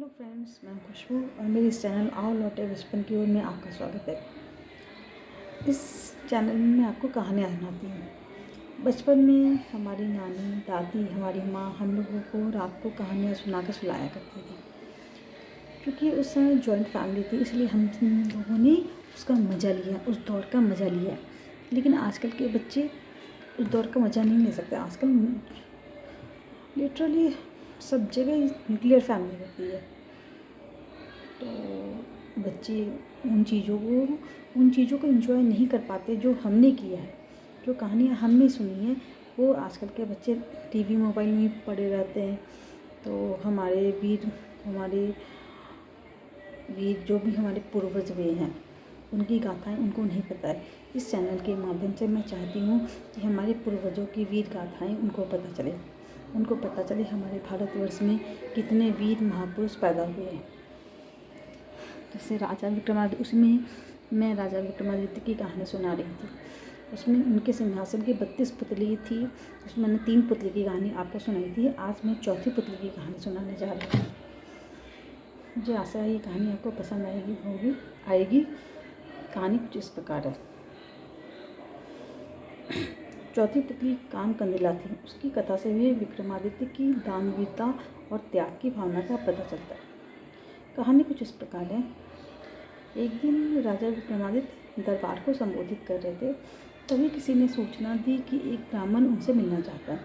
Hello friends, मैं खुशबू और मेरे इस चैनल आओ लौटे बचपन की ओर में आपका स्वागत है। इस चैनल में मैं आपको कहानियाँ सुनाती हूँ। बचपन में हमारी नानी दादी हमारी माँ हम लोगों को रात को कहानियाँ सुना कर सुलाया करती थी। क्योंकि उस समय जॉइंट फैमिली थी, इसलिए हम लोगों ने उसका मज़ा लिया, उस दौर का मज़ा लिया। लेकिन आजकल के बच्चे उस दौर का मज़ा नहीं ले सकते। आजकल लिटरली सब जगह न्यूक्लियर फैमिली होती है, तो बच्चे उन चीज़ों को एंजॉय नहीं कर पाते जो हमने किया है। जो कहानियाँ हमने सुनी हैं वो आजकल के बच्चे टीवी मोबाइल में पड़े रहते हैं। तो हमारे वीर जो भी हमारे पूर्वज हुए हैं उनकी गाथाएं उनको नहीं पता है। इस चैनल के माध्यम से मैं चाहती हूँ कि हमारे पूर्वजों की वीर गाथाएं उनको पता चले हमारे भारतवर्ष में कितने वीर महापुरुष पैदा हुए हैं। जैसे राजा विक्रमादित्य, उसमें मैं राजा विक्रमादित्य की कहानी सुना रही थी। उसमें उनके सिंहासन की 32 पुतली थी। उसमें मैंने 3 पुतली की कहानी आपको सुनाई थी। आज मैं चौथी पुतली की कहानी सुनाने जा रही हूँ। मुझे आशा है ये कहानी आपको पसंद आएगी। कहानी कुछ इस प्रकार है। चौथी पुतली काम कंदिला थी। उसकी कथा से भी विक्रमादित्य की दानवीरता और त्याग की भावना का पता चलता है। कहानी कुछ इस प्रकार है। एक दिन राजा विक्रमादित्य दरबार को संबोधित कर रहे थे, तभी किसी ने सूचना दी कि एक ब्राह्मण उनसे मिलना चाहता है।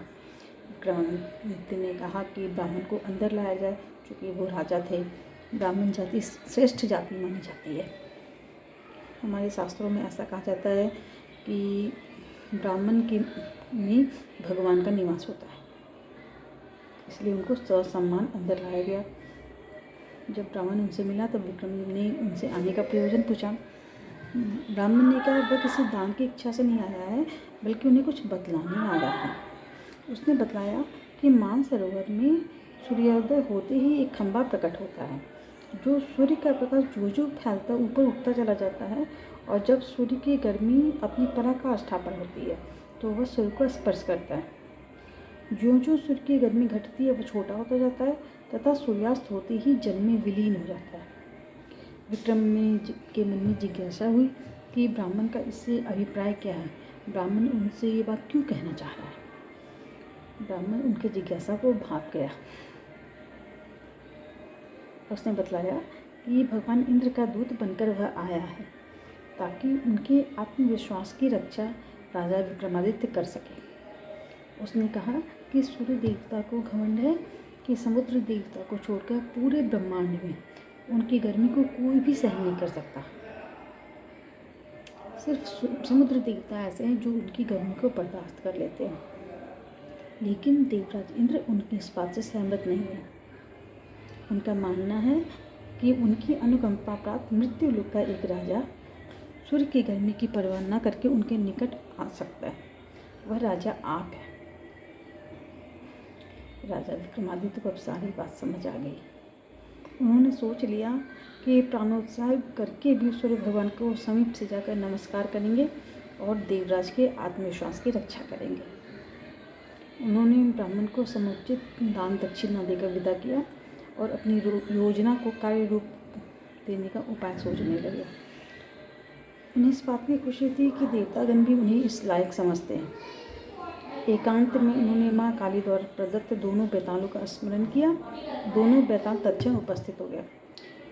विक्रमादित्य ने कहा कि ब्राह्मण को अंदर लाया जाए। चूँकि वो राजा थे, ब्राह्मण जाति श्रेष्ठ जाति मानी जाती है। हमारे शास्त्रों में ऐसा कहा जाता है कि ब्राह्मण में भगवान का निवास होता है, इसलिए उनको ससम्मान अंदर लाया गया। जब ब्राह्मण उनसे मिला तब विक्रम ने उनसे आने का प्रयोजन पूछा। ब्राह्मण ने कहा वह किसी दान की इच्छा से नहीं आया है, बल्कि उन्हें कुछ बतलाने आया है। उसने बतलाया कि मानसरोवर में सूर्योदय होते ही एक खंभा प्रकट होता है। जो सूर्य का प्रकाश जो फैलता ऊपर उठता चला जाता है, और जब सूर्य की गर्मी अपनी पराकाष्ठा पर होती है तो वह सूर्य को स्पर्श करता है। जो सूर्य की गर्मी घटती है वह छोटा होता जाता है तथा सूर्यास्त होते ही जल में विलीन हो जाता है। विक्रम के मन में जिज्ञासा हुई कि ब्राह्मण का इससे अभिप्राय क्या है। ब्राह्मण उनसे ये बात क्यों कहना चाह रहा है। ब्राह्मण उनके जिज्ञासा को भाप गया। उसने बतलाया कि भगवान इंद्र का दूत बनकर वह आया है ताकि उनके आत्मविश्वास की रक्षा राजा विक्रमादित्य कर सके। उसने कहा कि सूर्य देवता को घमंड है कि समुद्र देवता को छोड़कर पूरे ब्रह्मांड में उनकी गर्मी को कोई भी सहन नहीं कर सकता। सिर्फ समुद्र देवता ऐसे हैं जो उनकी गर्मी को बर्दाश्त कर लेते हैं। लेकिन देवराज इंद्र उनकी इस बात से सहमत नहीं है। उनका मानना है कि उनकी अनुकंपा प्राप्त मृत्यु लोक का एक राजा सूर्य की गर्मी की परवाह न करके उनके निकट आ सकता है। वह राजा आप है। राजा विक्रमादित्य को अब सारी बात समझ आ गई। उन्होंने सोच लिया कि प्राणोत्सर्ग करके भी सूर्य भगवान को समीप से जाकर नमस्कार करेंगे और देवराज के आत्मविश्वास की रक्षा करेंगे। उन्होंने ब्राह्मण को समुचित दान दक्षिणा देकर विदा किया और अपनी योजना को कार्य रूप देने का उपाय सोचने लगे। उन्हें इस बात की खुशी थी कि देवतागण भी उन्हें इस लायक समझते हैं। एकांत में उन्होंने माँ काली द्वारा प्रदत्त दोनों बेतालों का स्मरण किया। दोनों बेताल तत्क्षण उपस्थित हो गए।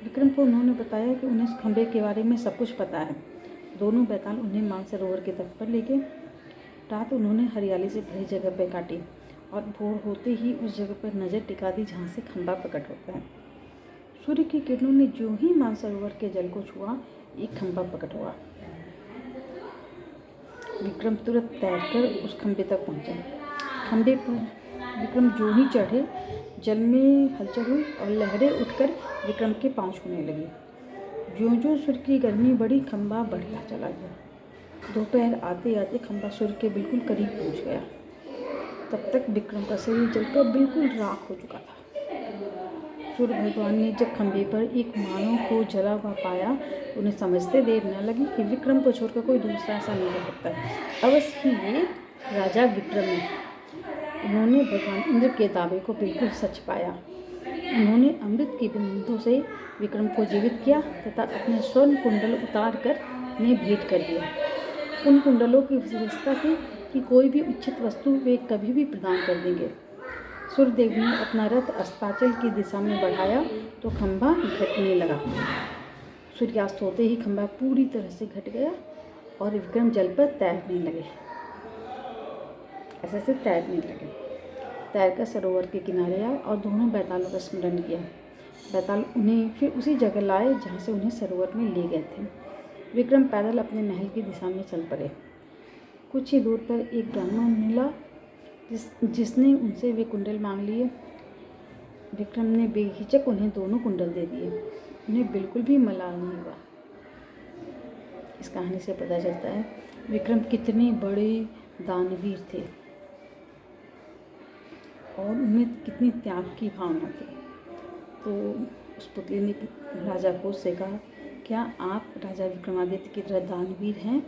विक्रम को उन्होंने बताया कि उन्हें इस खंभे के बारे में सब कुछ पता है। दोनों बेताल उन्हें मानसरोवर के तट पर ले गए। रात उन्होंने हरियाली से भरी जगह पर काटी और भोर होते ही उस जगह पर नज़र टिका दी जहाँ से खंभा प्रकट होता है। सूर्य की किरणों ने जो ही मानसरोवर के जल को छुआ, एक खंभा प्रकट हुआ। विक्रम तुरंत तैरकर उस खंभे तक पहुंचे। खंभे पर विक्रम जो ही चढ़े, जल में हलचल हुई और लहरें उठकर विक्रम के पांव छूने लगी। जो सूर्य की गर्मी बढ़ी, खंभा बढ़ता चला गया। दोपहर आते आते खंभा सूर्य के बिल्कुल करीब पहुंच गया। तब तक विक्रम का शरीर जलकर बिल्कुल राख हो चुका था। सूर्य भगवान ने जब खंभे पर एक मानव को जला हुआ पाया, उन्हें समझते देर न लगी कि विक्रम को छोड़कर कोई दूसरा ऐसा नहीं कर सकता। अवश्य ही ये राजा विक्रम है। उन्होंने भगवान इंद्र के दावे को बिल्कुल सच पाया। उन्होंने अमृत की बूंदों से विक्रम को जीवित किया तथा अपने स्वर्ण कुंडल उतार कर उन्हें भेंट कर दिया। उन कुंडलों की विशेषता थी कि कोई भी इच्छित वस्तु वे कभी भी प्रदान कर देंगे। सूर्यदेव ने अपना रथ अस्ताचल की दिशा में बढ़ाया तो खंभा घटने लगा। सूर्यास्त होते ही खंभा पूरी तरह से घट गया और विक्रम जल पर तैरने लगे। ऐसे तैरने लगे। तैरकर सरोवर के किनारे आए और दोनों बैतालों का स्मरण किया। बैताल उन्हें फिर उसी जगह लाए जहाँ से उन्हें सरोवर में ले गए थे। विक्रम पैदल अपने महल की दिशा में चल पड़े। कुछ ही दूर पर एक ब्राह्मण मिला जिसने उनसे वे कुंडल मांग लिए। विक्रम ने बेहिचक उन्हें दोनों कुंडल दे दिए। उन्हें बिल्कुल भी मलाल नहीं हुआ। इस कहानी से पता चलता है विक्रम कितने बड़े दानवीर थे और उनमें कितनी त्याग की भावना थी। तो उस पुतली ने राजा को उससे कहा, क्या आप राजा विक्रमादित्य की तरह दानवीर हैं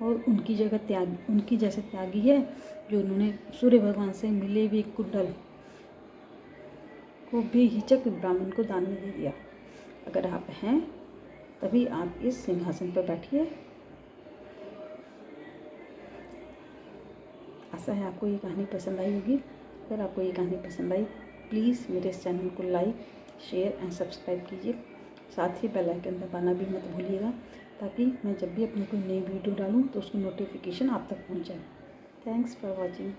और उनकी जैसे त्यागी है जो उन्होंने सूर्य भगवान से मिले हुए कुंडल को बेहिचक ब्राह्मण को दान में दे दिया। अगर आप हैं तभी आप इस सिंहासन पर बैठिए। आशा है आपको ये कहानी पसंद आई होगी। अगर आपको ये कहानी पसंद आई प्लीज़ मेरे इस चैनल को लाइक, शेयर एंड सब्सक्राइब कीजिए। साथ ही बेल आइकन दबाना भी मत भूलिएगा ताकि मैं जब भी अपनी कोई नई वीडियो डालूँ तो उसकी नोटिफिकेशन आप तक पहुँच जाए। Thanks for watching.